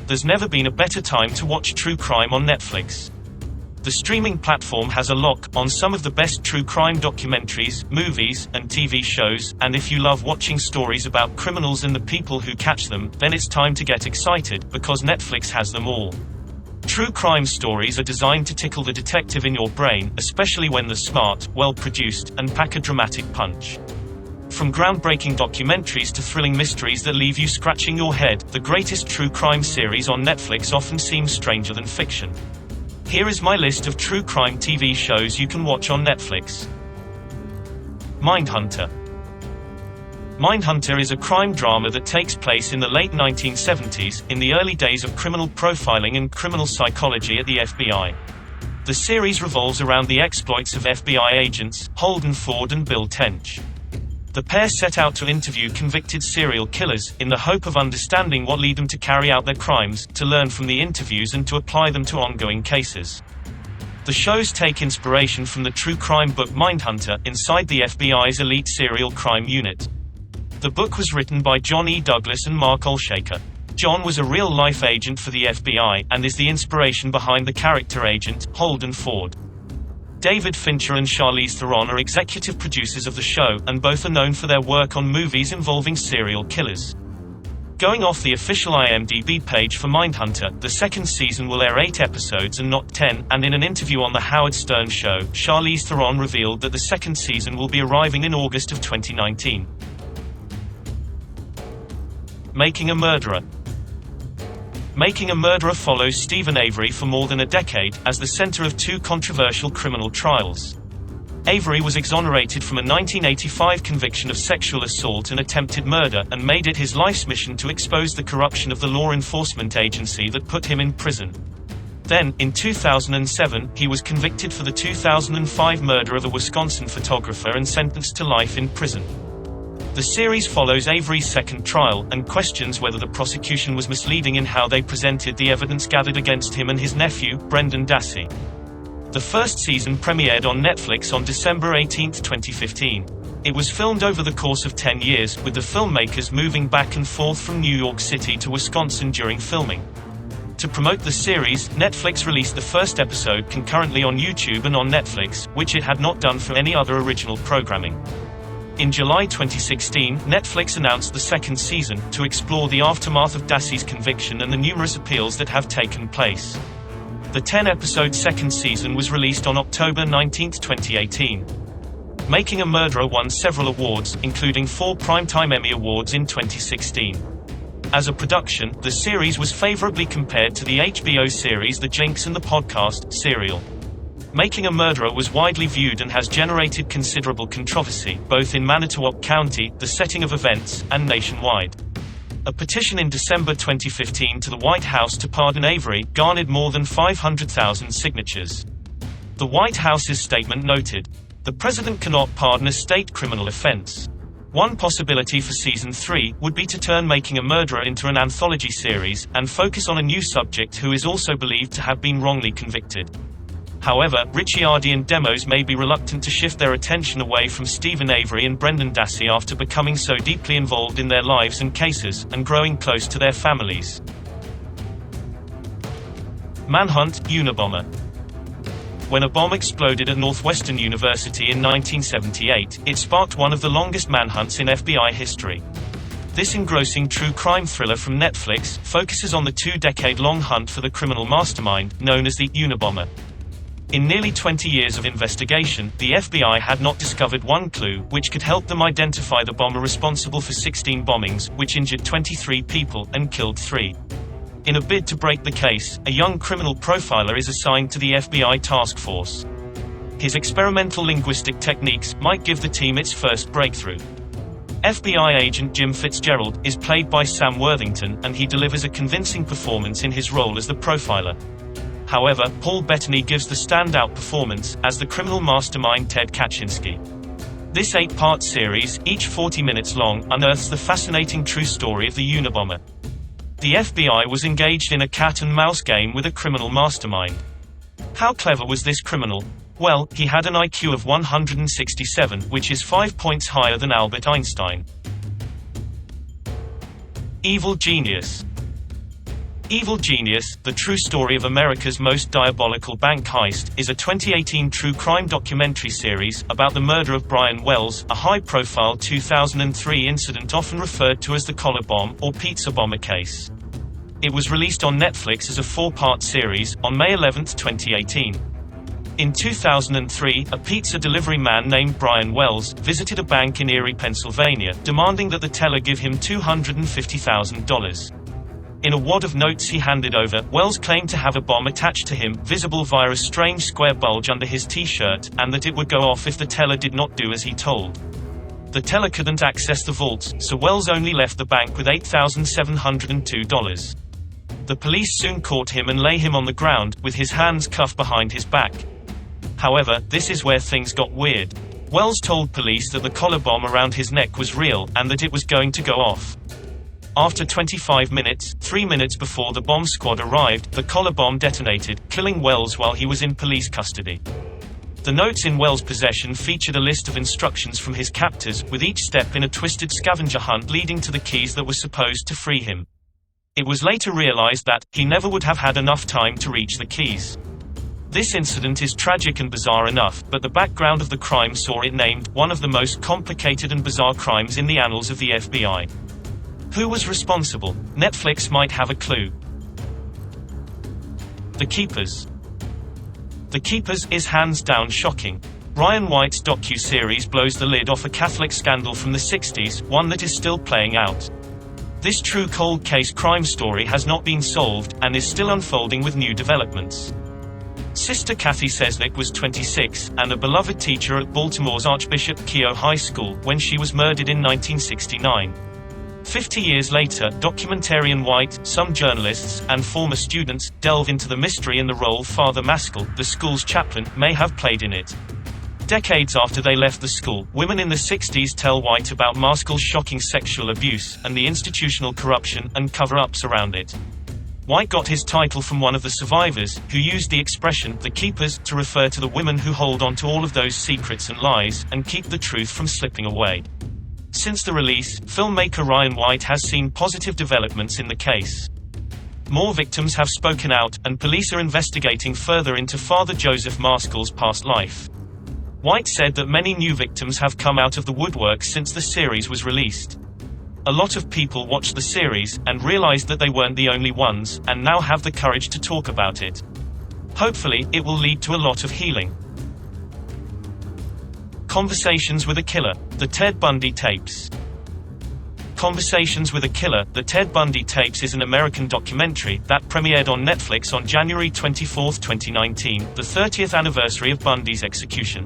There's never been a better time to watch true crime on Netflix. The streaming platform has a lock on some of the best true crime documentaries, movies, and TV shows, and if you love watching stories about criminals and the people who catch them, then it's time to get excited, because Netflix has them all. True crime stories are designed to tickle the detective in your brain, especially when they're smart, well-produced, and pack a dramatic punch. From groundbreaking documentaries to thrilling mysteries that leave you scratching your head, the greatest true crime series on Netflix often seems stranger than fiction. Here is my list of true crime TV shows you can watch on Netflix. Mindhunter. Mindhunter is a crime drama that takes place in the late 1970s, in the early days of criminal profiling and criminal psychology at the FBI. The series revolves around the exploits of FBI agents, Holden Ford and Bill Tench. The pair set out to interview convicted serial killers, in the hope of understanding what led them to carry out their crimes, to learn from the interviews and to apply them to ongoing cases. The shows take inspiration from the true crime book Mindhunter, inside the FBI's elite serial crime unit. The book was written by John E. Douglas and Mark Olshaker. John was a real-life agent for the FBI, and is the inspiration behind the character agent, Holden Ford. David Fincher and Charlize Theron are executive producers of the show, and both are known for their work on movies involving serial killers. Going off the official IMDb page for Mindhunter, the second season will air 8 episodes and not 10, and in an interview on The Howard Stern Show, Charlize Theron revealed that the second season will be arriving in August of 2019. Making a Murderer. Making a Murderer follows Stephen Avery for more than a decade, as the center of 2 controversial criminal trials. Avery was exonerated from a 1985 conviction of sexual assault and attempted murder, and made it his life's mission to expose the corruption of the law enforcement agency that put him in prison. Then, in 2007, he was convicted for the 2005 murder of a Wisconsin photographer and sentenced to life in prison. The series follows Avery's second trial, and questions whether the prosecution was misleading in how they presented the evidence gathered against him and his nephew, Brendan Dassey. The first season premiered on Netflix on December 18, 2015. It was filmed over the course of 10 years, with the filmmakers moving back and forth from New York City to Wisconsin during filming. To promote the series, Netflix released the first episode concurrently on YouTube and on Netflix, which it had not done for any other original programming. In July 2016, Netflix announced the second season, to explore the aftermath of Dassey's conviction and the numerous appeals that have taken place. The 10-episode second season was released on October 19, 2018. Making a Murderer won several awards, including 4 Primetime Emmy Awards in 2016. As a production, the series was favorably compared to the HBO series The Jinx and the podcast, Serial. Making a Murderer was widely viewed and has generated considerable controversy, both in Manitowoc County, the setting of events, and nationwide. A petition in December 2015 to the White House to pardon Avery garnered more than 500,000 signatures. The White House's statement noted, "The president cannot pardon a state criminal offense." One possibility for Season 3 would be to turn Making a Murderer into an anthology series, and focus on a new subject who is also believed to have been wrongly convicted. However, Ricciardi and Demos may be reluctant to shift their attention away from Stephen Avery and Brendan Dassey after becoming so deeply involved in their lives and cases, and growing close to their families. Manhunt Unabomber. When a bomb exploded at Northwestern University in 1978, it sparked one of the longest manhunts in FBI history. This engrossing true crime thriller from Netflix focuses on the 2-decade-long hunt for the criminal mastermind, known as the Unabomber. In nearly 20 years of investigation, the FBI had not discovered one clue which could help them identify the bomber responsible for 16 bombings, which injured 23 people and killed 3. In a bid to break the case, a young criminal profiler is assigned to the FBI task force. His experimental linguistic techniques might give the team its first breakthrough. FBI agent Jim Fitzgerald is played by Sam Worthington, and he delivers a convincing performance in his role as the profiler. However, Paul Bettany gives the standout performance, as the criminal mastermind Ted Kaczynski. This 8-part series, each 40 minutes long, unearths the fascinating true story of the Unabomber. The FBI was engaged in a cat-and-mouse game with a criminal mastermind. How clever was this criminal? Well, he had an IQ of 167, which is 5 points higher than Albert Einstein. Evil Genius. Evil Genius, The True Story of America's Most Diabolical Bank Heist, is a 2018 true crime documentary series about the murder of Brian Wells, a high-profile 2003 incident often referred to as the collar bomb or pizza bomber case. It was released on Netflix as a 4-part series, on May 11, 2018. In 2003, a pizza delivery man named Brian Wells visited a bank in Erie, Pennsylvania, demanding that the teller give him $250,000. In a wad of notes he handed over, Wells claimed to have a bomb attached to him, visible via a strange square bulge under his t-shirt, and that it would go off if the teller did not do as he told. The teller couldn't access the vaults, so Wells only left the bank with $8,702. The police soon caught him and lay him on the ground, with his hands cuffed behind his back. However, this is where things got weird. Wells told police that the collar bomb around his neck was real, and that it was going to go off. After 25 minutes, 3 minutes before the bomb squad arrived, the collar bomb detonated, killing Wells while he was in police custody. The notes in Wells' possession featured a list of instructions from his captors, with each step in a twisted scavenger hunt leading to the keys that were supposed to free him. It was later realized that he never would have had enough time to reach the keys. This incident is tragic and bizarre enough, but the background of the crime saw it named one of the most complicated and bizarre crimes in the annals of the FBI. Who was responsible? Netflix might have a clue. The Keepers. The Keepers is hands down shocking. Ryan White's docu-series blows the lid off a Catholic scandal from the 60s, one that is still playing out. This true cold case crime story has not been solved, and is still unfolding with new developments. Sister Kathy Sesnick was 26, and a beloved teacher at Baltimore's Archbishop Keough High School, when she was murdered in 1969. 50 years later, documentarian White, some journalists, and former students delve into the mystery and the role Father Maskell, the school's chaplain, may have played in it. Decades after they left the school, women in the 60s tell White about Maskell's shocking sexual abuse, and the institutional corruption and cover-ups around it. White got his title from one of the survivors, who used the expression, the keepers, to refer to the women who hold on to all of those secrets and lies, and keep the truth from slipping away. Since the release, filmmaker Ryan White has seen positive developments in the case. More victims have spoken out, and police are investigating further into Father Joseph Maskell's past life. White said that many new victims have come out of the woodwork since the series was released. A lot of people watched the series, and realized that they weren't the only ones, and now have the courage to talk about it. Hopefully, it will lead to a lot of healing. Conversations with a Killer. The Ted Bundy Tapes. Conversations with a Killer, The Ted Bundy Tapes is an American documentary that premiered on Netflix on January 24, 2019, the 30th anniversary of Bundy's execution.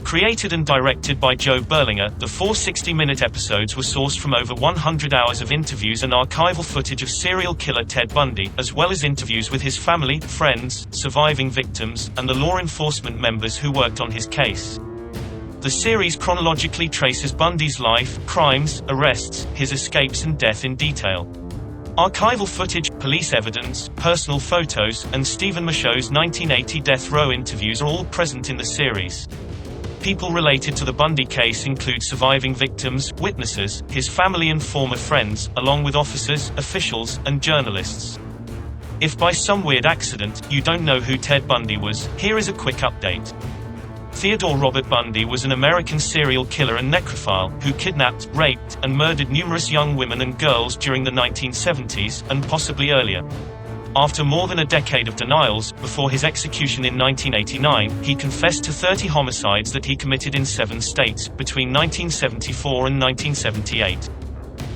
Created and directed by Joe Berlinger, the 4 60-minute episodes were sourced from over 100 hours of interviews and archival footage of serial killer Ted Bundy, as well as interviews with his family, friends, surviving victims, and the law enforcement members who worked on his case. The series chronologically traces Bundy's life, crimes, arrests, his escapes and death in detail. Archival footage, police evidence, personal photos, and Stephen Michaud's 1980 death row interviews are all present in the series. People related to the Bundy case include surviving victims, witnesses, his family and former friends, along with officers, officials, and journalists. If by some weird accident, you don't know who Ted Bundy was, here is a quick update. Theodore Robert Bundy was an American serial killer and necrophile, who kidnapped, raped, and murdered numerous young women and girls during the 1970s, and possibly earlier. After more than a decade of denials, before his execution in 1989, he confessed to 30 homicides that he committed in 7 states, between 1974 and 1978.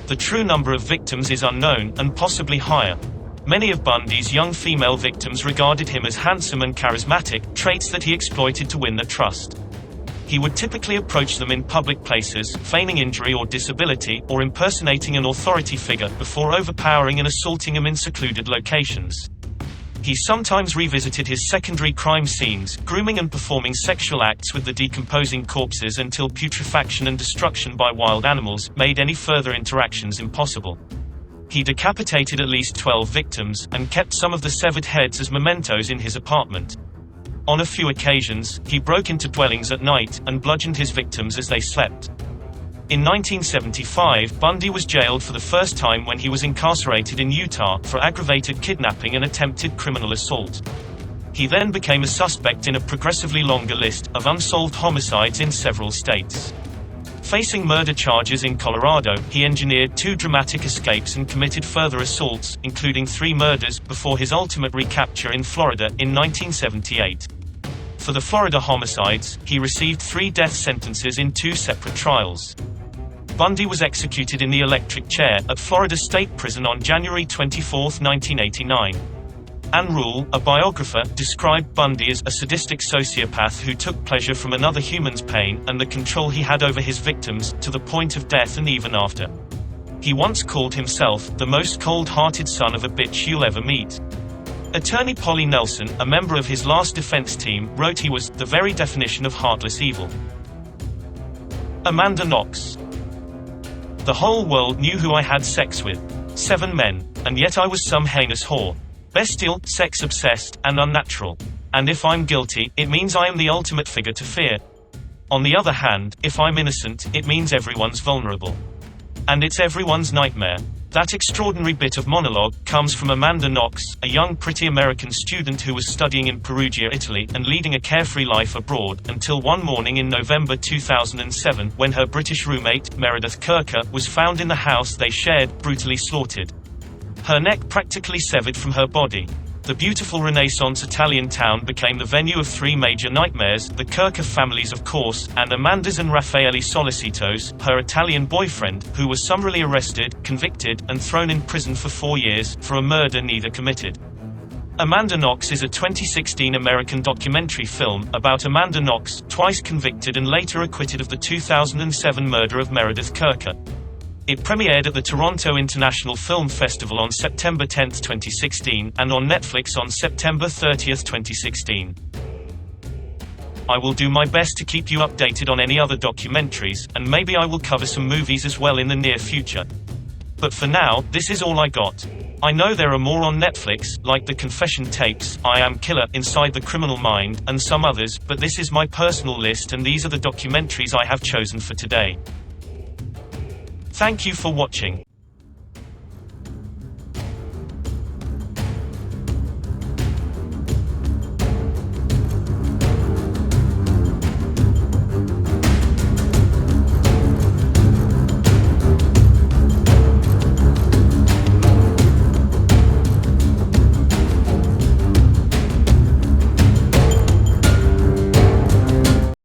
The true number of victims is unknown, and possibly higher. Many of Bundy's young female victims regarded him as handsome and charismatic, traits that he exploited to win their trust. He would typically approach them in public places, feigning injury or disability, or impersonating an authority figure, before overpowering and assaulting them in secluded locations. He sometimes revisited his secondary crime scenes, grooming and performing sexual acts with the decomposing corpses until putrefaction and destruction by wild animals made any further interactions impossible. He decapitated at least 12 victims, and kept some of the severed heads as mementos in his apartment. On a few occasions, he broke into dwellings at night, and bludgeoned his victims as they slept. In 1975, Bundy was jailed for the first time when he was incarcerated in Utah for aggravated kidnapping and attempted criminal assault. He then became a suspect in a progressively longer list of unsolved homicides in several states. Facing murder charges in Colorado, he engineered 2 dramatic escapes and committed further assaults, including 3 murders, before his ultimate recapture in Florida in 1978. For the Florida homicides, he received 3 death sentences in 2 separate trials. Bundy was executed in the electric chair at Florida State Prison on January 24, 1989. Ann Rule, a biographer, described Bundy as a sadistic sociopath who took pleasure from another human's pain and the control he had over his victims, to the point of death and even after. He once called himself the most cold-hearted son of a bitch you'll ever meet. Attorney Polly Nelson, a member of his last defense team, wrote he was the very definition of heartless evil. Amanda Knox. The whole world knew who I had sex with. 7 men. And yet I was some heinous whore. Bestial, sex-obsessed, and unnatural. And if I'm guilty, it means I am the ultimate figure to fear. On the other hand, if I'm innocent, it means everyone's vulnerable. And it's everyone's nightmare. That extraordinary bit of monologue comes from Amanda Knox, a young pretty American student who was studying in Perugia, Italy, and leading a carefree life abroad, until one morning in November 2007, when her British roommate, Meredith Kirker, was found in the house they shared, brutally slaughtered. Her neck practically severed from her body. The beautiful Renaissance Italian town became the venue of 3 major nightmares: the Kirker families, of course, and Amanda's and Raffaele Solicito's, her Italian boyfriend, who was summarily arrested, convicted, and thrown in prison for 4 years, for a murder neither committed. Amanda Knox is a 2016 American documentary film about Amanda Knox, twice convicted and later acquitted of the 2007 murder of Meredith Kirker. It premiered at the Toronto International Film Festival on September 10, 2016, and on Netflix on September 30, 2016. I will do my best to keep you updated on any other documentaries, and maybe I will cover some movies as well in the near future. But for now, this is all I got. I know there are more on Netflix, like The Confession Tapes, I Am Killer, Inside the Criminal Mind, and some others, but this is my personal list and these are the documentaries I have chosen for today. Thank you for watching.